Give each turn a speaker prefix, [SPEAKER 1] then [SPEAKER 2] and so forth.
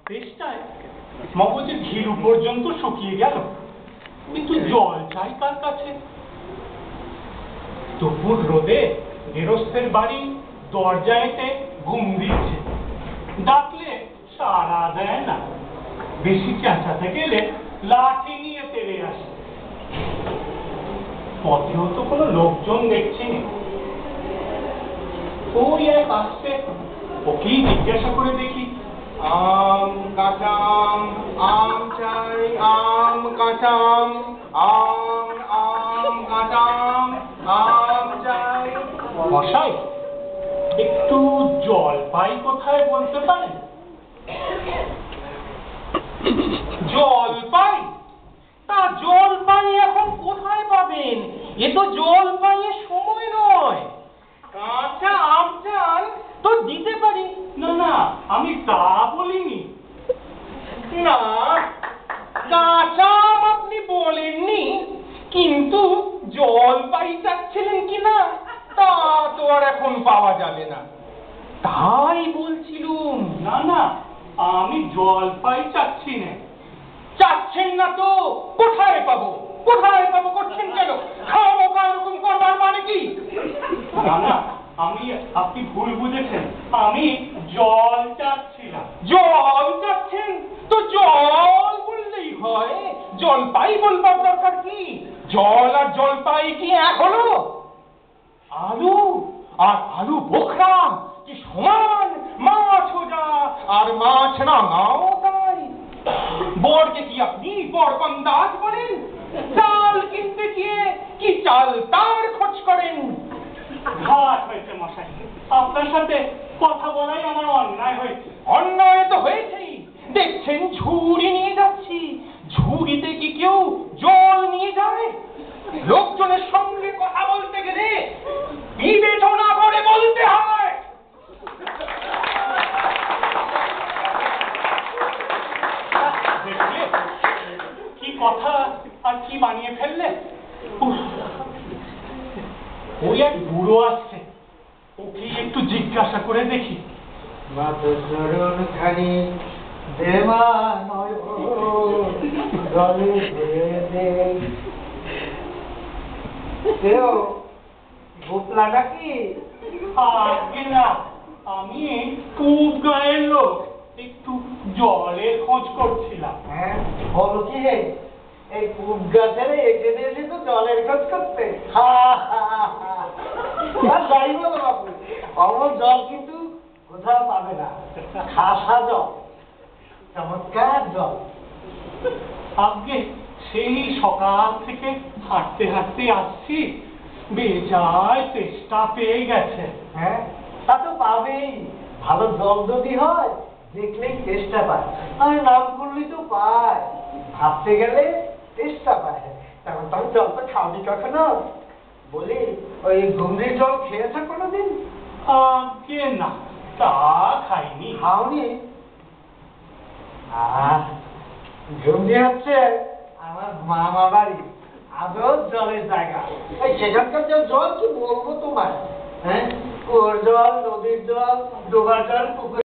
[SPEAKER 1] তেষ্টায় মগজের ঘিলু পর্যন্ত শুকিয়ে গেল, কিন্তু জল চাই কার কাছে? দুপুর রোদে গেরস্তের বাড়ি দরজায়তে ঘুম দিচ্ছে, ডাকলে সাড়া দেয় না। বেশি চেঁচাতে গেলে লাঠি নিয়ে তেড়ে আসে। পথেও তো কোনো লোকজন দেখছি না। ওই এক আসছে, ওকেই জিজ্ঞাসা করে দেখি।
[SPEAKER 2] আম কাঁচা আম, আম চাই আম কাঁচা আম, আম আম কাঁচা আম, আম চাই।
[SPEAKER 1] মশাই, একটু জলপাই কোথায় বলতে পারেন?
[SPEAKER 3] জলপাই? তা জলপাই এখন কোথায় পাবেন? এ তো জলপাইয়ের সময় নয়। কাঁচা আম চান তো দিতে পারি।
[SPEAKER 1] না না, আমি তা বলিনি।
[SPEAKER 3] না, কাঁচা আম আপনি বলেননি, কিন্তু জলপাই চাচ্ছিলেন কিনা তা তো আর এখন পাওয়া যাবে না। তাই বলছিলুম।
[SPEAKER 1] না না, আমি জলপাই চাচ্ছি না।
[SPEAKER 3] চাচ্ছেন না তো কোথায় পাবো? কোথায় পাবো করছেন কেন? খাওয়াবো এরকম করবার মানে কি?
[SPEAKER 1] না না, আপনি ভুল বুঝেছেন। আমি জল চাচ্ছিলাম।
[SPEAKER 3] জল চাচ্ছেন তো জল বললেই হয়, জলপাই বলবার দরকার কি? জল আর জলপাই কি এক হলো? আলু আর আলু বোখরা কি সমান? মাছ যা আর মাছ রাঙাও তাই। বরকে কি আপনি বরকন্দাজ বলেন? চাল কিনতে গিয়ে কি চাল তার খোঁজ করেন?
[SPEAKER 1] ঘাট হয়েছে মশাই, আপনার সাথে কথা বলাই আমার অন্যায় হয়েছে।
[SPEAKER 3] অন্যায় তো হয়েছেই। দেখছেন ঝুড়ি নিয়ে যাচ্ছি, ঝুড়িতে কি কেউ জল নিয়ে যায়? লোকজনের সঙ্গে কথা বলতে গেলে বিবেচনা করে বলতে হয়।
[SPEAKER 1] দেখলে কি কথা আর কি বানিয়ে ফেললে। উফ, ওই এক বুড়ো আসছে, ওকে একটু জিজ্ঞাসা করে দেখি।
[SPEAKER 4] মাতরণ খানি দেমা নয় গলে ধরে দে। কেউ গোপলা নাকি?
[SPEAKER 1] আগে না, আমি খুব গায়ের লোক, একটু জলের খোঁজ করছিলাম।
[SPEAKER 4] হ্যাঁ, বলো কি হে? এই পুব গাছের এখানে এসে তো জলের খোঁজ করতে? আর যাই বলো বাবু, অমন জল কিন্তু কোথাও পাবে না। খাসা জল, চমৎকার জল।
[SPEAKER 1] আগে সেই সকাল থেকে হাঁটতে হাঁটতে আসছি, বেজায় তেষ্টা পেয়ে গেছে।
[SPEAKER 4] হ্যাঁ, তা তো পাবেই। ভালো জল যদি হয় দেখলেই চেষ্টা পায়, আর নাম করলেই তো পায়। ভাবতে গেলে চেষ্টা পায়। তখন তুমি জল তো খাওনি কখনো? বলি, ওই ঘুমরির জল খেয়েছো কোনোদিন?
[SPEAKER 1] আগে না, তা খাইনি।
[SPEAKER 4] খাওনি? ঘুমরি হচ্ছে আমার মামা বাড়ি, আদর জলের জায়গা। এই সেখানকার জল কি বলবো তোমায়? হ্যাঁ, কুয়োর জল, নদীর জল, ডোবার জল, পুকুর